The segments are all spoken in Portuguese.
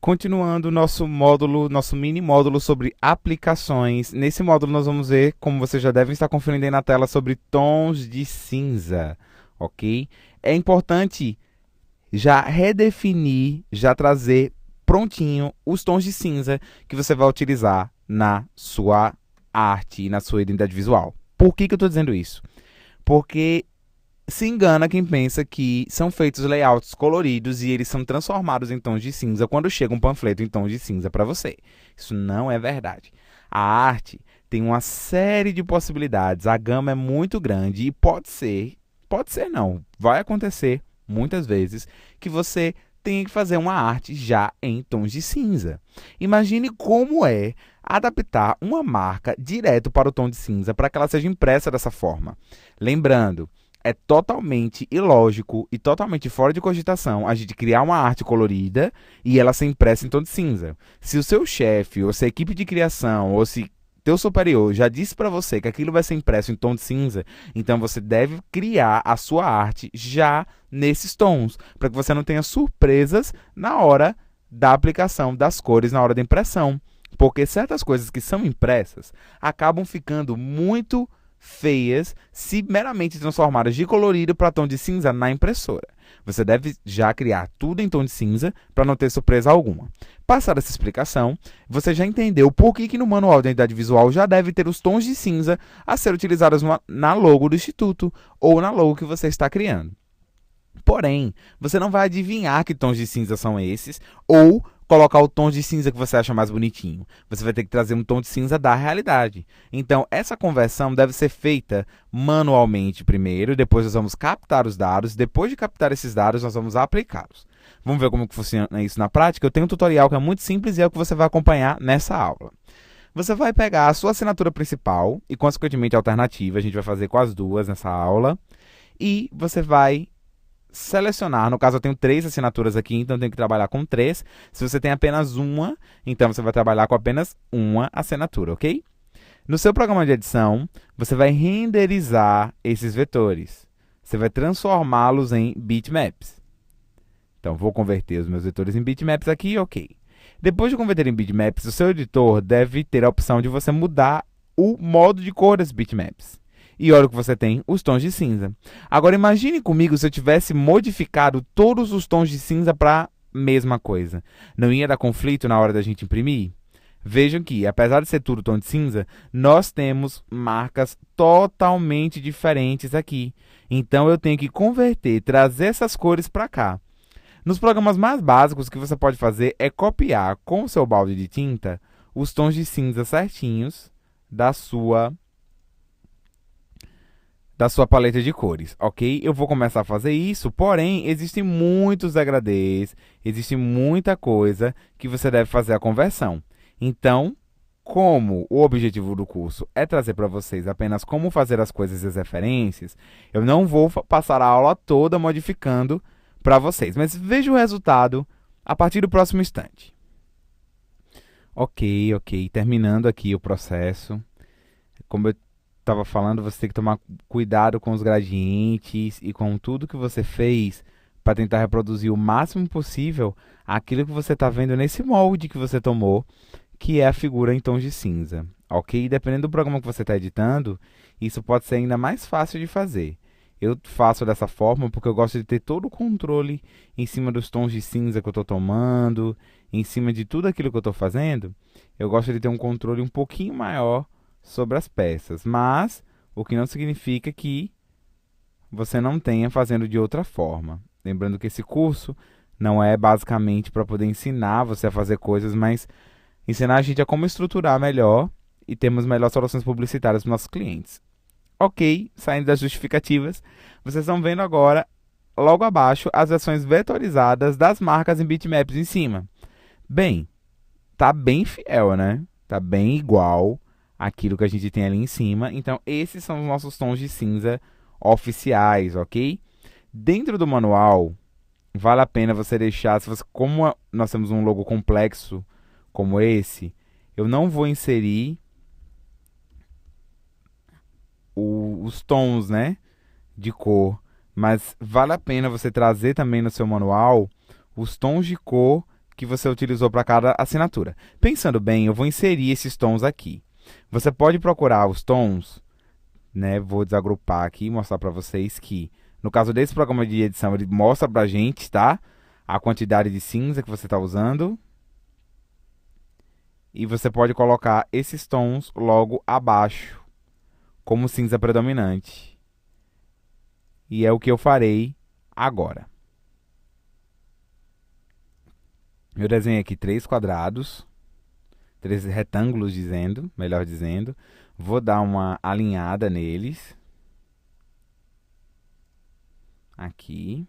Continuando o nosso módulo, nosso mini módulo sobre aplicações. Nesse módulo nós vamos ver, como vocês já devem estar conferindo aí na tela, sobre tons de cinza, ok? É importante já redefinir, já trazer prontinho os tons de cinza que você vai utilizar na sua arte, na sua identidade visual. Por que eu estou dizendo isso? Porque se engana quem pensa que são feitos layouts coloridos e eles são transformados em tons de cinza quando chega um panfleto em tons de cinza para você. Isso não é verdade. A arte tem uma série de possibilidades, a gama é muito grande e pode ser não, vai acontecer muitas vezes que você tenha que fazer uma arte já em tons de cinza. Imagine como é adaptar uma marca direto para o tom de cinza para que ela seja impressa dessa forma. Lembrando, é totalmente ilógico e totalmente fora de cogitação a gente criar uma arte colorida e ela ser impressa em tom de cinza. Se o seu chefe, ou se a equipe de criação, ou se teu superior já disse para você que aquilo vai ser impresso em tom de cinza, então você deve criar a sua arte já nesses tons, para que você não tenha surpresas na hora da aplicação das cores, na hora da impressão. Porque certas coisas que são impressas acabam ficando muito feias se meramente transformadas de colorido para tom de cinza na impressora. Você deve já criar tudo em tom de cinza para não ter surpresa alguma. Passada essa explicação, você já entendeu por que no manual de identidade visual já deve ter os tons de cinza a ser utilizados na logo do instituto ou na logo que você está criando. Porém, você não vai adivinhar que tons de cinza são esses ou colocar o tom de cinza que você acha mais bonitinho. Você vai ter que trazer um tom de cinza da realidade. Então, essa conversão deve ser feita manualmente primeiro, depois nós vamos captar os dados, depois de captar esses dados, nós vamos aplicá-los. Vamos ver como que funciona isso na prática? Eu tenho um tutorial que é muito simples e é o que você vai acompanhar nessa aula. Você vai pegar a sua assinatura principal e, consequentemente, a alternativa, a gente vai fazer com as duas nessa aula, e você vai selecionar, no caso eu tenho 3 assinaturas aqui, então eu tenho que trabalhar com 3. Se você tem apenas uma, então você vai trabalhar com apenas uma assinatura, ok? No seu programa de edição, você vai renderizar esses vetores. Você vai transformá-los em bitmaps. Então, vou converter os meus vetores em bitmaps aqui, ok. Depois de converter em bitmaps, o seu editor deve ter a opção de você mudar o modo de cor das bitmaps. E olha o que você tem, os tons de cinza. Agora imagine comigo se eu tivesse modificado todos os tons de cinza para a mesma coisa. Não ia dar conflito na hora da gente imprimir? Vejam que, apesar de ser tudo tom de cinza, nós temos marcas totalmente diferentes aqui. Então eu tenho que converter, trazer essas cores para cá. Nos programas mais básicos, o que você pode fazer é copiar com o seu balde de tinta os tons de cinza certinhos da sua paleta de cores, ok? Eu vou começar a fazer isso, porém, existem muitos degradês, existe muita coisa que você deve fazer a conversão. Então, como o objetivo do curso é trazer para vocês apenas como fazer as coisas e as referências, eu não vou passar a aula toda modificando para vocês, mas veja o resultado a partir do próximo instante. Ok, terminando aqui o processo. Como eu estava falando, você tem que tomar cuidado com os gradientes e com tudo que você fez para tentar reproduzir o máximo possível aquilo que você está vendo nesse molde que você tomou, que é a figura em tons de cinza, ok? Dependendo do programa que você está editando, isso pode ser ainda mais fácil de fazer. Eu faço dessa forma porque eu gosto de ter todo o controle em cima dos tons de cinza que eu estou tomando, em cima de tudo aquilo que eu estou fazendo. Eu gosto de ter um controle um pouquinho maior sobre as peças, mas o que não significa que você não tenha fazendo de outra forma. Lembrando que esse curso não é basicamente para poder ensinar você a fazer coisas, mas ensinar a gente a como estruturar melhor e termos melhores soluções publicitárias para os nossos clientes. Ok, saindo das justificativas, vocês estão vendo agora, logo abaixo, as versões vetorizadas das marcas em bitmaps em cima. Bem, tá bem fiel, né? Tá bem igual aquilo que a gente tem ali em cima. Então, esses são os nossos tons de cinza oficiais, ok? Dentro do manual, vale a pena você deixar, como nós temos um logo complexo como esse, eu não vou inserir os tons, né, de cor, mas vale a pena você trazer também no seu manual os tons de cor que você utilizou para cada assinatura. Pensando bem, eu vou inserir esses tons aqui. Você pode procurar os tons, né? Vou desagrupar aqui e mostrar para vocês que, no caso desse programa de edição, ele mostra para a gente, tá? A quantidade de cinza que você está usando. E você pode colocar esses tons logo abaixo, como cinza predominante. E é o que eu farei agora. Eu desenhei aqui 3 quadrados, 3 retângulos, melhor dizendo. Vou dar uma alinhada neles. Aqui.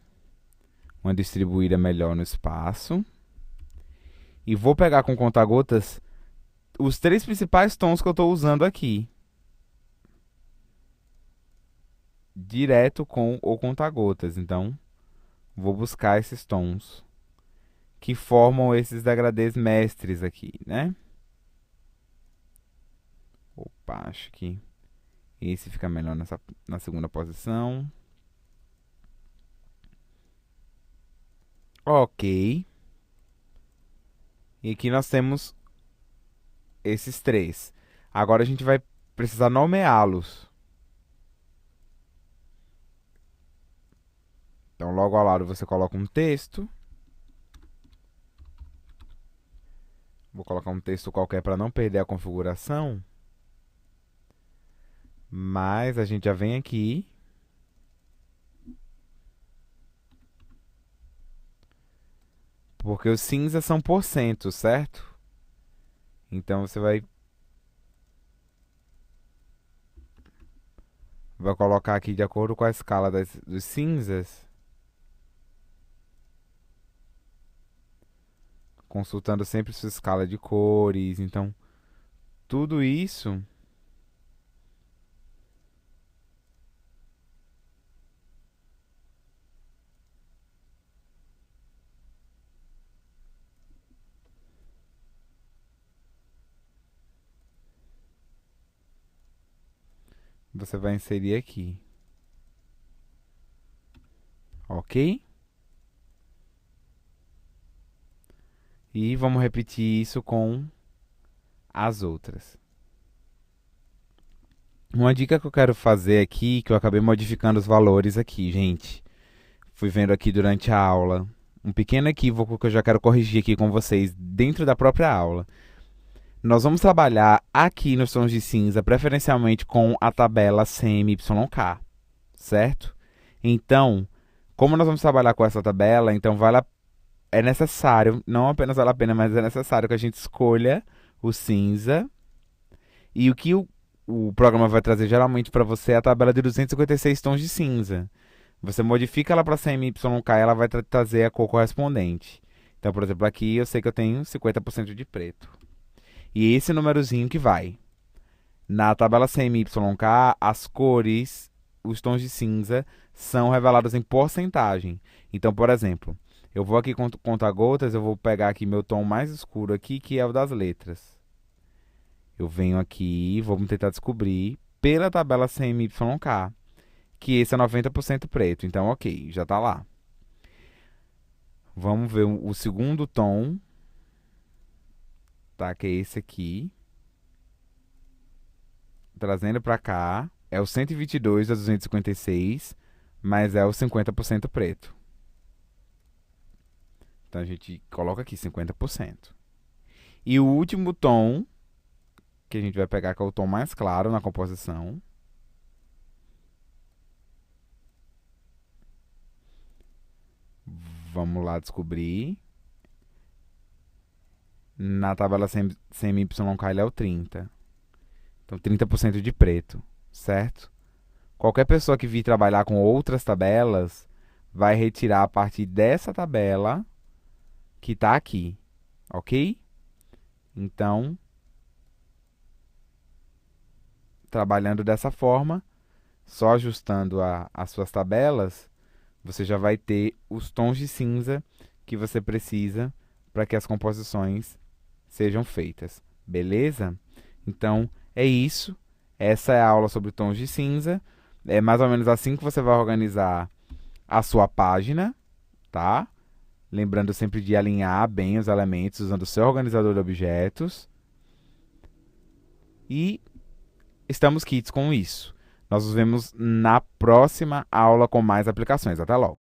Uma distribuída melhor no espaço. E vou pegar com conta-gotas os 3 principais tons que eu estou usando aqui. Direto com o conta-gotas. Então, vou buscar esses tons que formam esses degradês mestres aqui, né? Opa, acho que esse fica melhor na segunda posição. Ok. E aqui nós temos esses 3. Agora a gente vai precisar nomeá-los. Então, logo ao lado você coloca um texto. Vou colocar um texto qualquer para não perder a configuração. Mas a gente já vem aqui. Porque os cinzas são porcento, certo? Então você vai colocar aqui de acordo com a escala dos cinzas. Consultando sempre sua escala de cores. Então, tudo isso você vai inserir aqui. Ok? E vamos repetir isso com as outras. Uma dica que eu quero fazer aqui, que eu acabei modificando os valores aqui, gente. Fui vendo aqui durante a aula. Um pequeno equívoco que eu já quero corrigir aqui com vocês dentro da própria aula. Nós vamos trabalhar aqui nos tons de cinza, preferencialmente com a tabela CMYK, certo? Então, como nós vamos trabalhar com essa tabela, então é necessário, não apenas vale a pena, mas é necessário que a gente escolha o cinza. E o que o programa vai trazer geralmente para você é a tabela de 256 tons de cinza. Você modifica ela para CMYK e ela vai trazer a cor correspondente. Então, por exemplo, aqui eu sei que eu tenho 50% de preto. E esse númerozinho que vai. Na tabela CMYK, as cores, os tons de cinza, são revelados em porcentagem. Então, por exemplo, eu vou aqui com conta-gotas, eu vou pegar aqui meu tom mais escuro aqui, que é o das letras. Eu venho aqui, vamos tentar descobrir pela tabela CMYK, que esse é 90% preto. Então, ok, já está lá. Vamos ver o segundo tom, tá? Que é esse aqui. Trazendo para cá, é o 122 a 256, mas é o 50% preto. Então, a gente coloca aqui 50%. E o último tom, que a gente vai pegar, que é o tom mais claro na composição. Vamos lá descobrir. Na tabela CMYK ele é o 30. Então, 30% de preto, certo? Qualquer pessoa que vir trabalhar com outras tabelas vai retirar a partir dessa tabela que está aqui, ok? Então, trabalhando dessa forma, só ajustando as suas tabelas, você já vai ter os tons de cinza que você precisa para que as composições sejam feitas, beleza? Então, é isso. Essa é a aula sobre tons de cinza. É mais ou menos assim que você vai organizar a sua página, tá? Lembrando sempre de alinhar bem os elementos usando o seu organizador de objetos. E estamos quites com isso. Nós nos vemos na próxima aula com mais aplicações. Até logo!